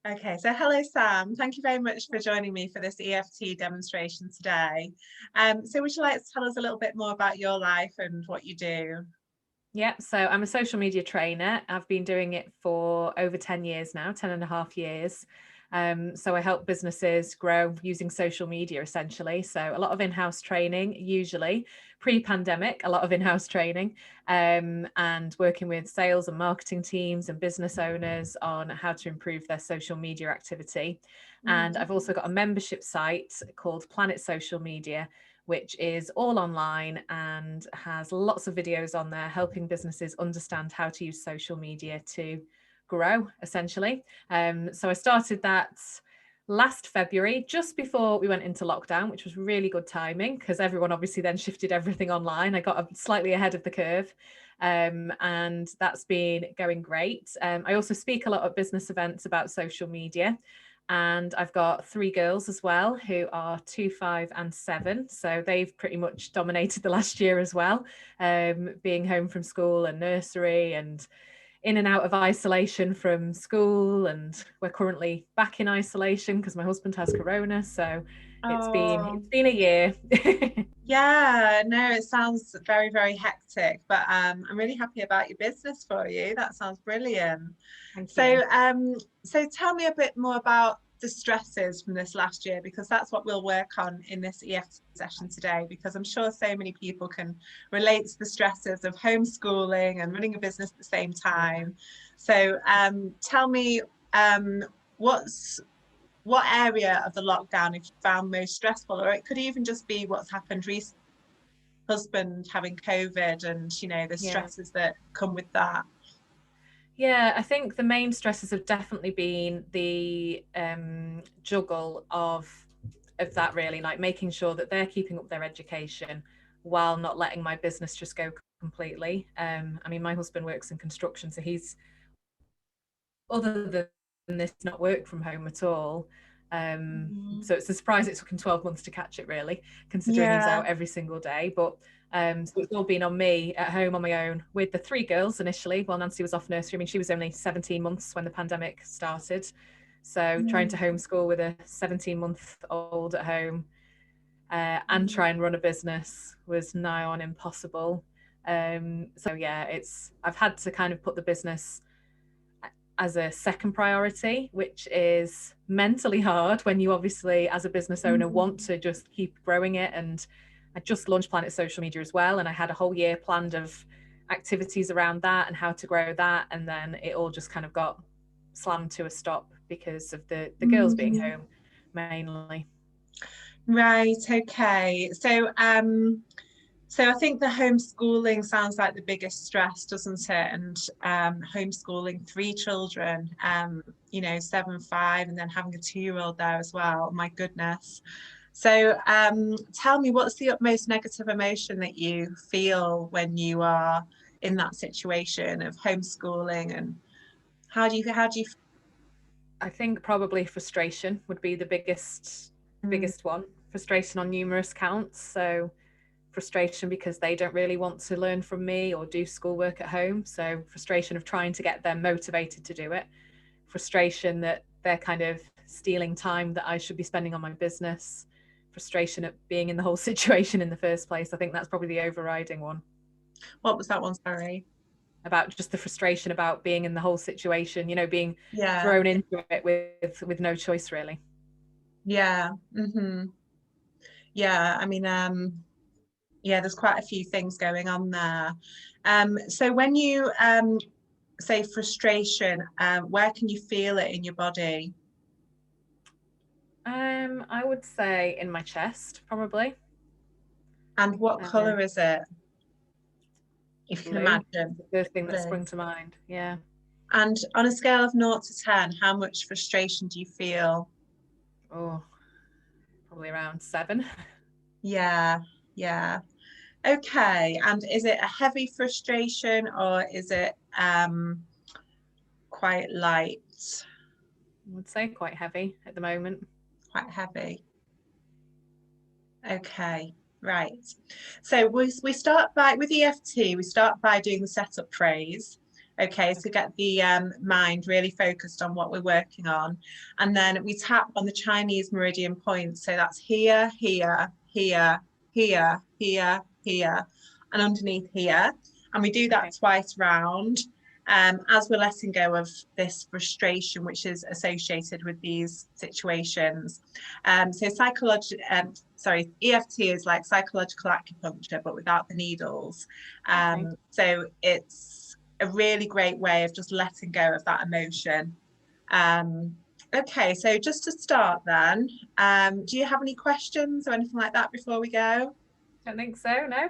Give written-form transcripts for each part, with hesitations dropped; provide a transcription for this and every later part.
Okay, so hello, Sam. Thank you very much for joining me for this EFT demonstration today. So would you like to tell us a little bit more about your life and what you do? Yeah, so I'm a social media trainer. I've been doing it for over 10 years now, 10 and a half years. So I help businesses grow using social media essentially. So a lot of in-house training, usually pre-pandemic, a lot of in-house training, and working with sales and marketing teams and business owners on how to improve their social media activity. And Mhm. I've also got a membership site called Planet Social Media, which is all online and has lots of videos on there helping businesses understand how to use social media to grow, essentially. So I started that last February, just before we went into lockdown, which was really good timing because everyone obviously then shifted everything online. I got slightly ahead of the curve. And that's been going great. I also speak a lot at business events about social media. And I've got three girls as well who are 2, 5, and 7. So they've pretty much dominated the last year as well, being home from school and nursery and in and out of isolation from school. And we're currently back in isolation because my husband has corona. So it's been Oh, it's been a year. yeah, no, it sounds very, very hectic, but I'm really happy about your business for you. That sounds brilliant. Thank you. So tell me a bit more about the stresses from this last year, because that's what we'll work on in this EFT session today, because I'm sure so many people can relate to the stresses of homeschooling and running a business at the same Yeah. time. So tell me um, what's what area of the lockdown have you found most stressful, or it could even just be what's happened recently, husband having COVID and the Yeah. stresses that come with that. Yeah, I think the main stresses have definitely been the juggle of that, really, like making sure that they're keeping up their education while not letting my business just go completely. I mean, my husband works in construction, so he's, other than this, not work from home at all. So it's a surprise it took him 12 months to catch it, really, considering he's Yeah. out every single day. But so it's all been on me at home on my own with the three girls initially while Nancy was off nursery. I mean, she was only 17 months when the pandemic started. So trying to Mm. homeschool with a 17-month-old at home and try and run a business was nigh on impossible. So yeah, I've had to kind of put the business as a second priority, which is mentally hard when you obviously, as a business owner, want Mm. to just keep growing it. And I just launched Planet Social Media as well. And I had a whole year planned of activities around that and how to grow that. And then it all just kind of got slammed to a stop because of the girls being Mm. home mainly. Right, okay. So I think the homeschooling sounds like the biggest stress, doesn't it? And homeschooling three children, 7, 5, and then having a 2-year-old there as well. My goodness. So tell me, what's the utmost negative emotion that you feel when you are in that situation of homeschooling, and how do you I think probably frustration would be the mm, biggest one. Frustration on numerous counts. So frustration because they don't really want to learn from me or do schoolwork at home. So frustration of trying to get them motivated to do it. Frustration that they're kind of stealing time that I should be spending on my business. Frustration at being in the whole situation in the first place. I think that's probably the overriding one, what was that one? Sorry. about just the frustration about being in the whole situation, being Yeah, thrown into it with no choice really. yeah. Yeah, I mean, yeah, there's quite a few things going on there. So when you say frustration, where can you feel it in your body? I would say in my chest, probably. And what Uh, color is it, if you can Blue imagine? is the first thing that Blue. sprung to mind. Yeah. And on a scale of 0 to 10, how much frustration do you feel? Oh, probably around 7. Yeah, yeah. Okay. And is it a heavy frustration, or is it quite light? I would say quite heavy at the moment. Quite heavy. Okay, right. So we start by, with EFT, we start by doing the setup phrase. Okay, so get the mind really focused on what we're working on. And then we tap on the Chinese meridian points. So that's here, here, here, here, here, here, and underneath here. And we do that twice round as we're letting go of this frustration, which is associated with these situations. So EFT is like psychological acupuncture, but without the needles. So it's a really great way of just letting go of that emotion. Okay, so just to start then, do you have any questions or anything like that before we go? Don't think so, no.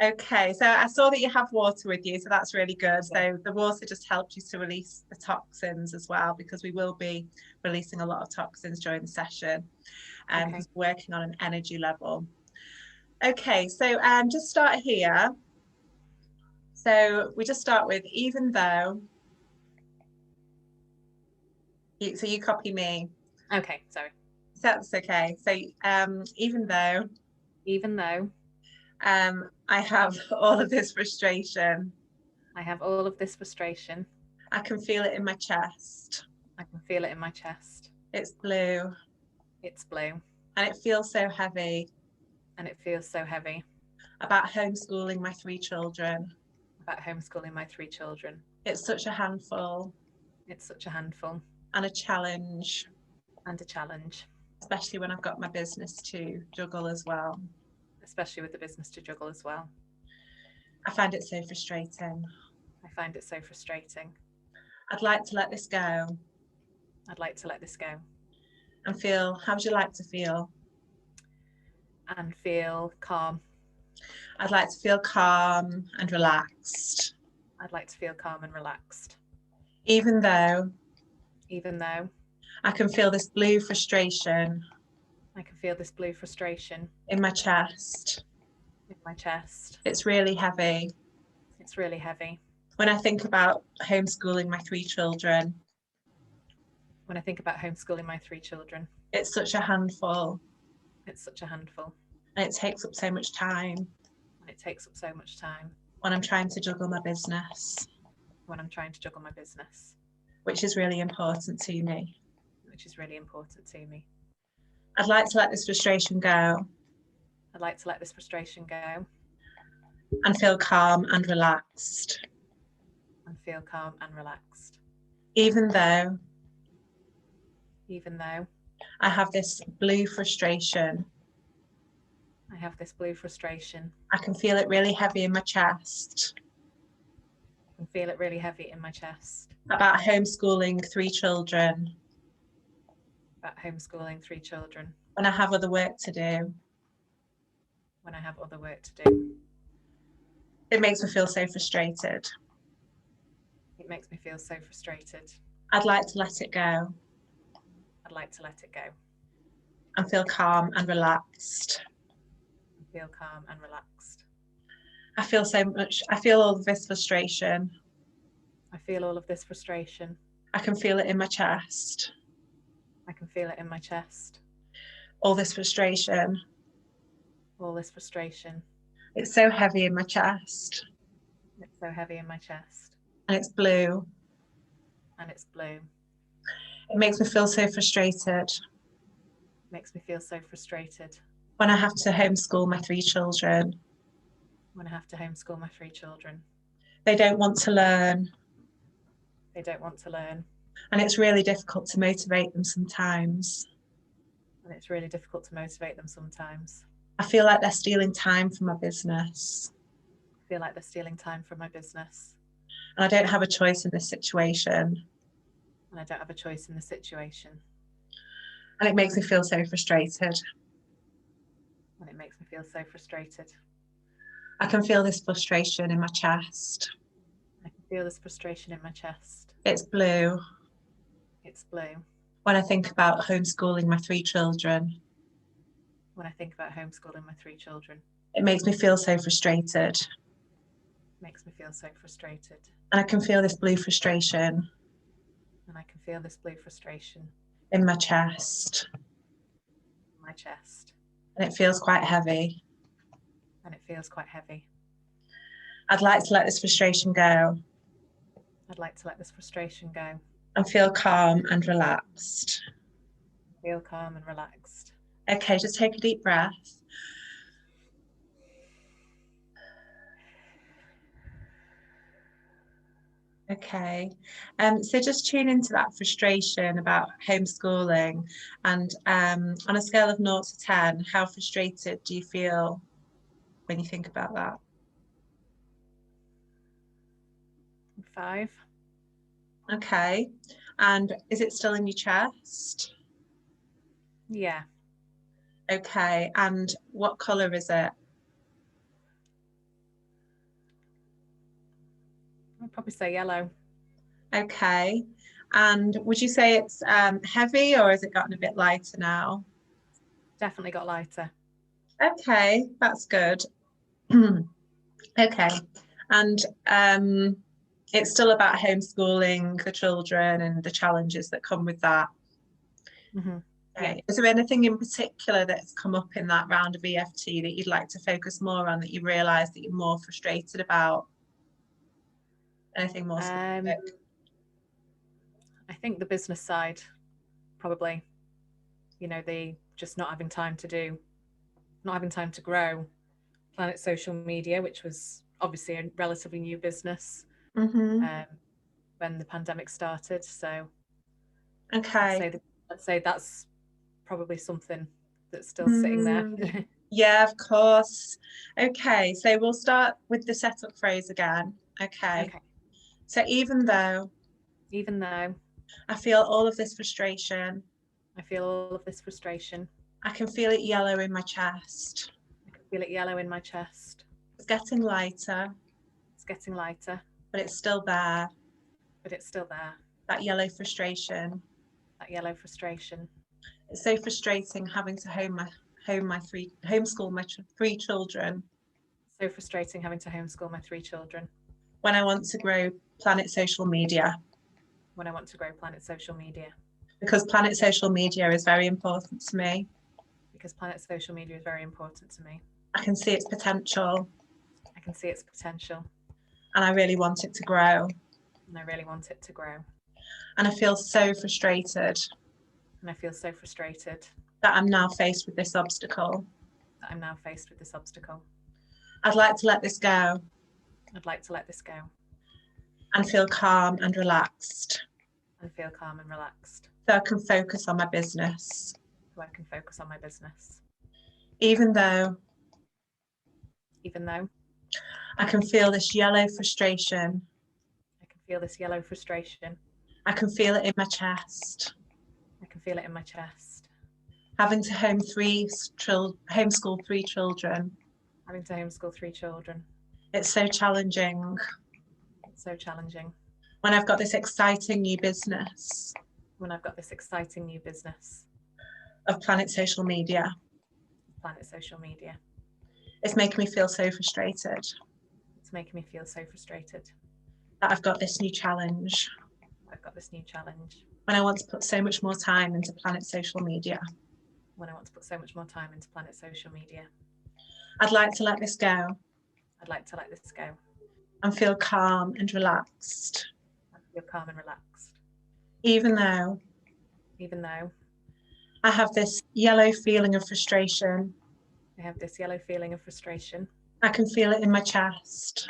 Okay, so I saw that you have water with you, so that's really good. So the water just helps you to release the toxins as well, because we will be releasing a lot of toxins during the session, because we're working on an energy level. Okay, so just start here. So we just start with even though. So you copy me. Okay, sorry. That's okay. So even though I have all of this frustration, I have all of this frustration, I can feel it in my chest. I can feel it in my chest. It's blue. It's blue. And it feels so heavy. And it feels so heavy. About homeschooling my 3 children. About homeschooling my 3 children. It's such a handful. It's such a handful. And a challenge. And a challenge. Especially when I've got my business to juggle as well. Especially with the business to juggle as well. I find it so frustrating. I find it so frustrating. I'd like to let this go. I'd like to let this go. And feel, how would you like to feel? And feel calm. I'd like to feel calm and relaxed. I'd like to feel calm and relaxed. Even though I can feel this blue frustration. I can feel this blue frustration. In my chest. In my chest. It's really heavy. It's really heavy. When I think about homeschooling my 3 children. When I think about homeschooling my 3 children. It's such a handful. It's such a handful. And it takes up so much time. And it takes up so much time. When I'm trying to juggle my business. When I'm trying to juggle my business. Which is really important to me. Which is really important to me. I'd like to let this frustration go. I'd like to let this frustration go. And feel calm and relaxed. And feel calm and relaxed. Even though I have this blue frustration. I have this blue frustration. I can feel it really heavy in my chest. I can feel it really heavy in my chest. About homeschooling 3 children. About homeschooling 3 children. When I have other work to do. When I have other work to do. It makes me feel so frustrated. It makes me feel so frustrated. I'd like to let it go. I'd like to let it go. And feel calm and relaxed. And feel calm and relaxed. I feel all of this frustration. I feel all of this frustration. I can feel it in my chest. I can feel it in my chest. All this frustration. All this frustration. It's so heavy in my chest. It's so heavy in my chest. And it's blue. And it's blue. It makes me feel so frustrated. It makes me feel so frustrated. When I have to homeschool my 3 children. When I have to homeschool my 3 children. They don't want to learn. They don't want to learn. And it's really difficult to motivate them sometimes. And it's really difficult to motivate them sometimes. I feel like they're stealing time from my business. I feel like they're stealing time from my business. And I don't have a choice in this situation. And I don't have a choice in the situation. And it makes me feel so frustrated. And it makes me feel so frustrated. I can feel this frustration in my chest. I can feel this frustration in my chest. It's blue. It's blue. When I think about homeschooling my 3 children. When I think about homeschooling my 3 children. It makes me feel so frustrated. It makes me feel so frustrated. And I can feel this blue frustration. And I can feel this blue frustration. In my chest. In my chest. And it feels quite heavy. And it feels quite heavy. I'd like to let this frustration go. I'd like to let this frustration go. And feel calm and relaxed. Feel calm and relaxed. Okay, just take a deep breath. Okay, so just tune into that frustration about homeschooling, and on a scale of 0 to 10, how frustrated do you feel when you think about that? 5. Okay, and is it still in your chest? Yeah. Okay, and what colour is it? I'd probably say yellow. Okay, and would you say it's heavy, or has it gotten a bit lighter now? Definitely got lighter. Okay, that's good. Okay, and it's still about homeschooling the children and the challenges that come with that. Mm-hmm. Okay. Yeah. Is there anything in particular that's come up in that round of EFT that you'd like to focus more on, that you realise that you're more frustrated about? Anything more specific? I think the business side, probably, the just not having time to grow Planet Social Media, which was obviously a relatively new business when the pandemic started. So Okay. I'd say that's probably something that's still sitting there. Yeah, of course. Okay, so we'll start with the setup phrase again. Okay. So even though I feel all of this frustration, I feel all of this frustration, I can feel it yellow in my chest. I can feel it yellow in my chest. It's getting lighter, but it's still there. That yellow frustration. It's so frustrating having to homeschool my 3 children. So frustrating having to homeschool my 3 children. When I want to grow Planet Social Media. Because Planet Social Media is very important to me. I can see its potential. And I really want it to grow. And I feel so frustrated. That I'm now faced with this obstacle. I'd like to let this go. And feel calm and relaxed. So I can focus on my business. Even though I can feel this yellow frustration. I can feel it in my chest. Having to homeschool 3 children. It's so challenging. When I've got this exciting new business. Of Planet Social Media. It's making me feel so frustrated. That I've got this new challenge. When I want to put so much more time into Planet Social Media. I'd like to let this go. And feel calm and relaxed. Even though I have this yellow feeling of frustration. I can feel it in my chest.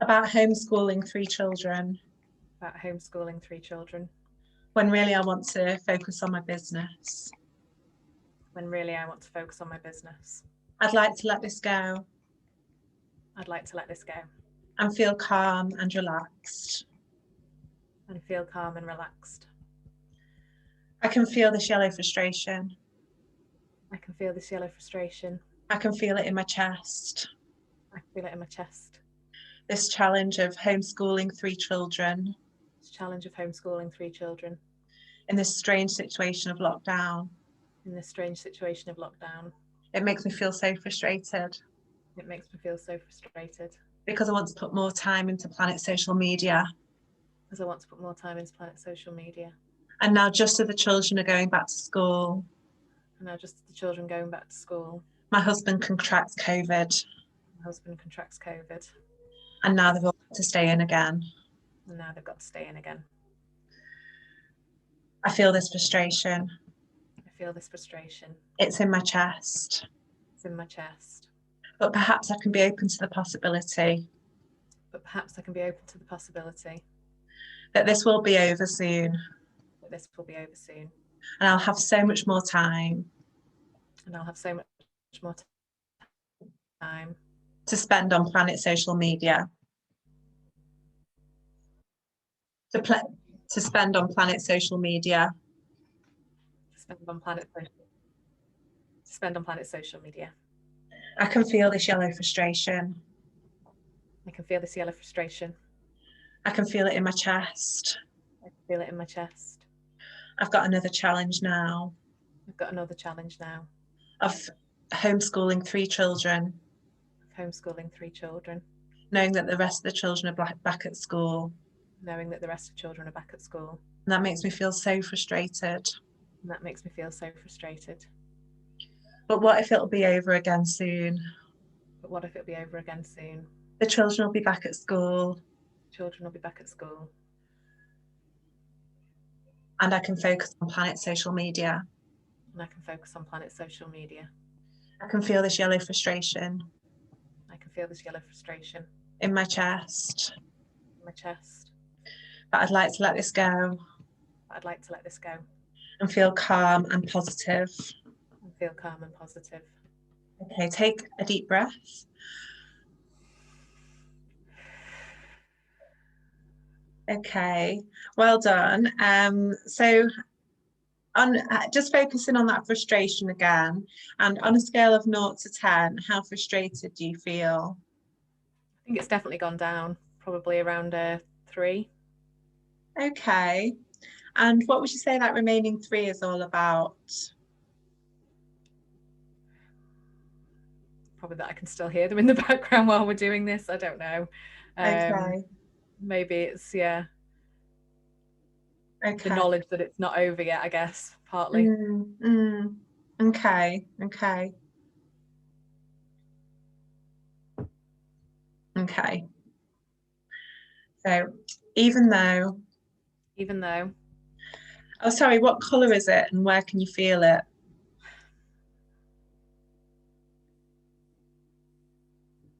About homeschooling 3 children. When really I want to focus on my business. I'd like to let this go. And feel calm and relaxed. I can feel this yellow frustration. I can feel it in my chest. This challenge of homeschooling 3 children. In this strange situation of lockdown. It makes me feel so frustrated. Because I want to put more time into Planet Social Media. And now just as the children are going back to school. My husband contracts COVID. And now they've all to stay in again. And now they've got to stay in again. I feel this frustration. I feel this frustration. It's in my chest. It's in my chest. But perhaps I can be open to the possibility. But perhaps I can be open to the possibility. That this will be over soon. That this will be over soon. And I'll have so much more time. And I'll have so much more time. To spend on Planet social media. To spend on Planet social media. To spend on Planet social media. I can feel this yellow frustration. I can feel this yellow frustration. I can feel it in my chest. I can feel it in my chest. I've got another challenge now. I've got another challenge now. Of homeschooling 3 children. Homeschooling 3 children. Knowing that the rest of the children are back at school. Knowing that the rest of the children are back at school. And that makes me feel so frustrated. And that makes me feel so frustrated. But what if it'll be over again soon? But what if it'll be over again soon? The children will be back at school. Children will be back at school. And I can focus on Planet social media. And I can focus on Planet social media. I can feel this yellow frustration. I can feel this yellow frustration. In my chest. In my chest. But I'd like to let this go. But I'd like to let this go. And feel calm and positive. And feel calm and positive. Okay, take a deep breath. Okay, well done. So on just focusing on that frustration again, and on a scale of 0 to 10, how frustrated do you feel? I think it's definitely gone down, probably around 3. Okay, and what would you say that remaining 3 is all about? Probably that I can still hear them in the background while we're doing this. I don't know. Okay. Maybe it's, yeah. Okay. The knowledge that it's not over yet, I guess, partly. Okay. Okay. Okay. So even though. Oh, sorry, what colour is it and where can you feel it?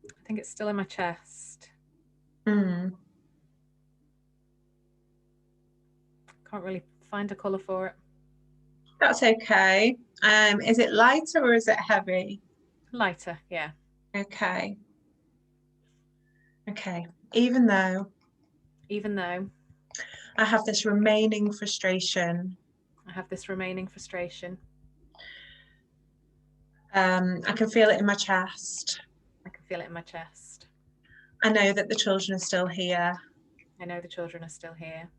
I think it's still in my chest. Mm. Can't really find a colour for it. That's okay. Is it lighter or is it heavy? Lighter, yeah. Okay. Okay. Even though I have this remaining frustration. I can feel it in my chest. I know that the children are still here. I know the children are still here.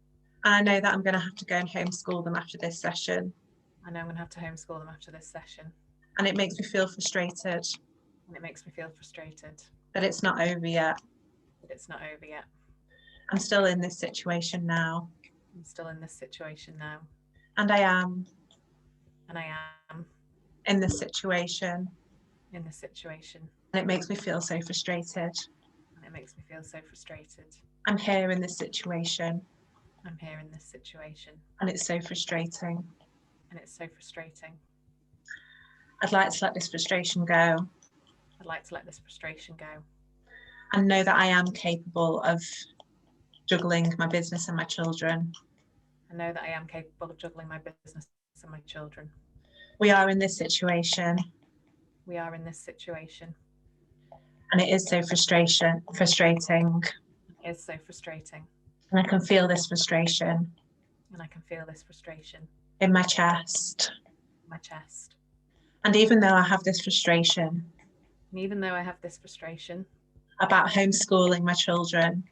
And I know that I'm going to have to go and homeschool them after this session. I know I'm going to have to homeschool them after this session. And it makes me feel frustrated. That it's not over yet. I'm still in this situation now. And I am. In this situation. And it makes me feel so frustrated. I'm here in this situation. And it's so frustrating. I'd like to let this frustration go. And know that I am capable of juggling my business and my children. We are in this situation. And it is so frustrating. And I can feel this frustration. In my chest. And even though I have this frustration. About homeschooling my children.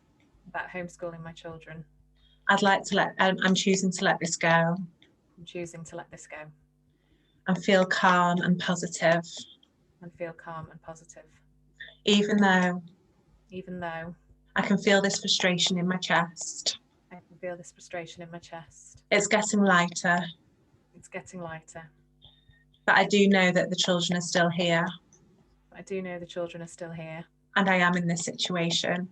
I'd like to I'm choosing to let this go. And feel calm and positive. Even though I can feel this frustration in my chest. It's getting lighter. But I do know that the children are still here. And I am in this situation.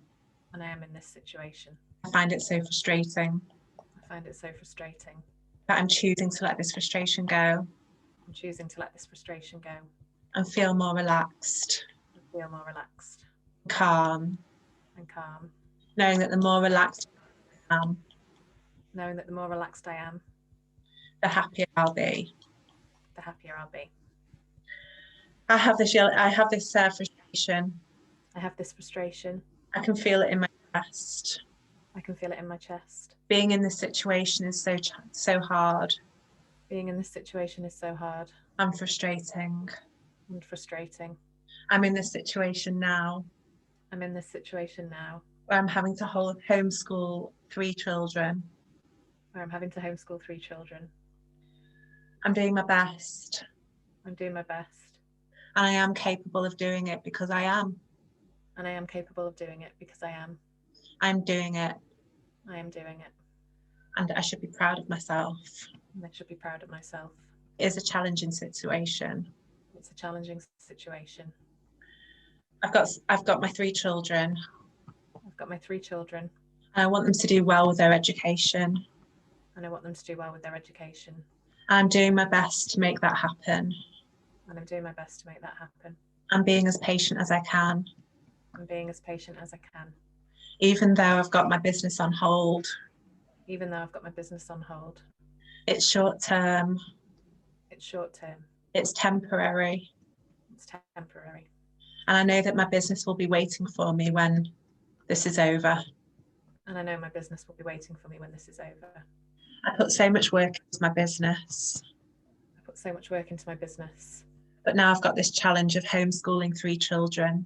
And I am in this situation. I find it so frustrating. I find it so frustrating. But I'm choosing to let this frustration go. I'm choosing to let this frustration go. And feel more relaxed. And feel more relaxed. Calm. And calm. Knowing that the more relaxed I am, knowing that the more relaxed I am, the happier I'll be. The happier I'll be. I have this frustration. I have this frustration. I can feel it in my chest. I can feel it in my chest. Being in this situation is so hard. Being in this situation is so hard. And frustrating. And frustrating. I'm in this situation now. I'm in this situation now. Where I'm having to homeschool 3 children. Where I'm having to homeschool 3 children. I'm doing my best. I'm doing my best. And I am capable of doing it because I am. And I am capable of doing it because I am. I'm doing it. I am doing it. And I should be proud of myself. And I should be proud of myself. It is a challenging situation. It's a challenging situation. I've got my 3 children. I've got my 3 children. And I want them to do well with their education. And I want them to do well with their education. I'm doing my best to make that happen. And I'm doing my best to make that happen. I'm being as patient as I can. I'm being as patient as I can. Even though I've got my business on hold. Even though I've got my business on hold. It's short term. It's short term. It's temporary. It's temporary. And I know that my business will be waiting for me when this is over. And I know my business will be waiting for me when this is over. I put so much work into my business. I put so much work into my business. But now I've got this challenge of homeschooling 3 children.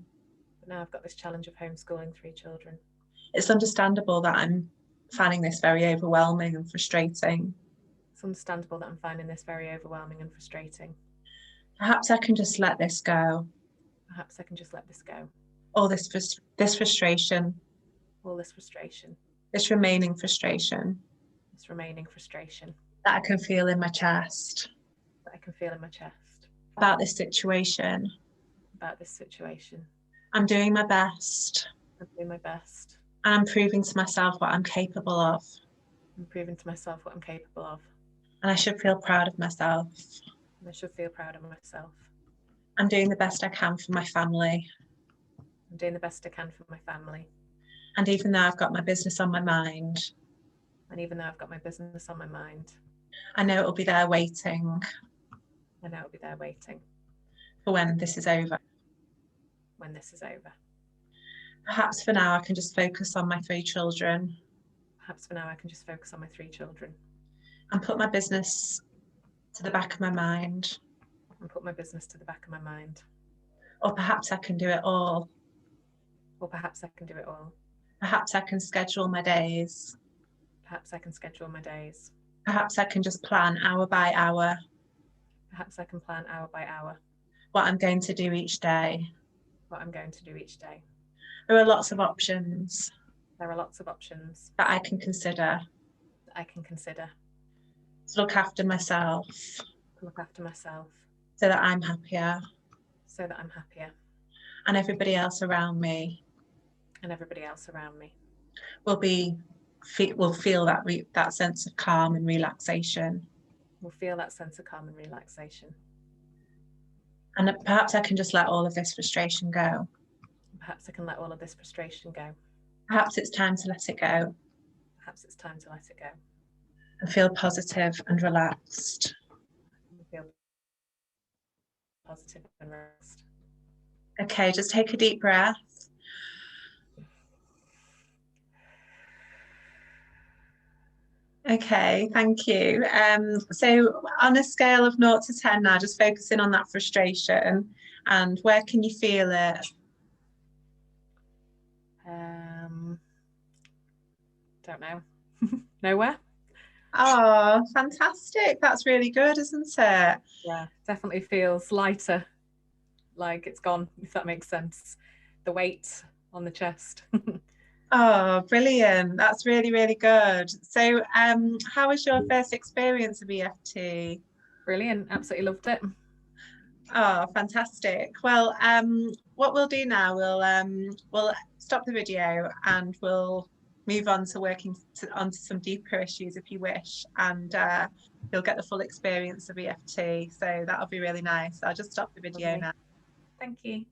But now I've got this challenge of homeschooling 3 children. It's understandable that I'm finding this very overwhelming and frustrating. It's understandable that I'm finding this very overwhelming and frustrating. Perhaps I can just let this go. Perhaps I can just let this go. All this frustration. All this frustration. This remaining frustration. This remaining frustration. That I can feel in my chest. That I can feel in my chest. About this situation. About this situation. I'm doing my best. I'm doing my best. And I'm proving to myself what I'm capable of. I'm proving to myself what I'm capable of. And I should feel proud of myself. And I should feel proud of myself. I'm doing the best I can for my family. I'm doing the best I can for my family. And even though I've got my business on my mind. And even though I've got my business on my mind. I know it'll be there waiting. I know it'll be there waiting. For when this is over. When this is over. Perhaps for now I can just focus on my 3 children. Perhaps for now I can just focus on my 3 children. And put my business to the back of my mind. And put my business to the back of my mind. Or perhaps I can do it all. Or perhaps I can do it all. Perhaps I can schedule my days. Perhaps I can schedule my days. Perhaps I can just plan hour by hour. Perhaps I can plan hour by hour. What I'm going to do each day. What I'm going to do each day. There are lots of options. There are lots of options. That I can consider. That I can consider. To look after myself. To look after myself. So that I'm happier. So that I'm happier. And everybody else around me. And everybody else around me. Will feel that sense of calm and relaxation. Will feel that sense of calm and relaxation. And perhaps I can just let all of this frustration go. Perhaps I can let all of this frustration go. Perhaps it's time to let it go. Perhaps it's time to let it go. And feel positive and relaxed. And feel positive and relaxed. Okay, just take a deep breath. Okay, thank you. So on a scale of 0 to 10 now, just focusing on that frustration, and where can you feel it? Don't know. Nowhere. Oh, fantastic. That's really good, isn't it? Yeah, definitely feels lighter. Like it's gone, if that makes sense. The weight on the chest. Oh, brilliant. That's really, really good. So how was your first experience of EFT? Brilliant. Absolutely loved it. Oh, fantastic. Well, what we'll do now, we'll stop the video and we'll move on to onto some deeper issues if you wish, and you'll get the full experience of EFT. So that'll be really nice. I'll just stop the video Lovely. now. Thank you.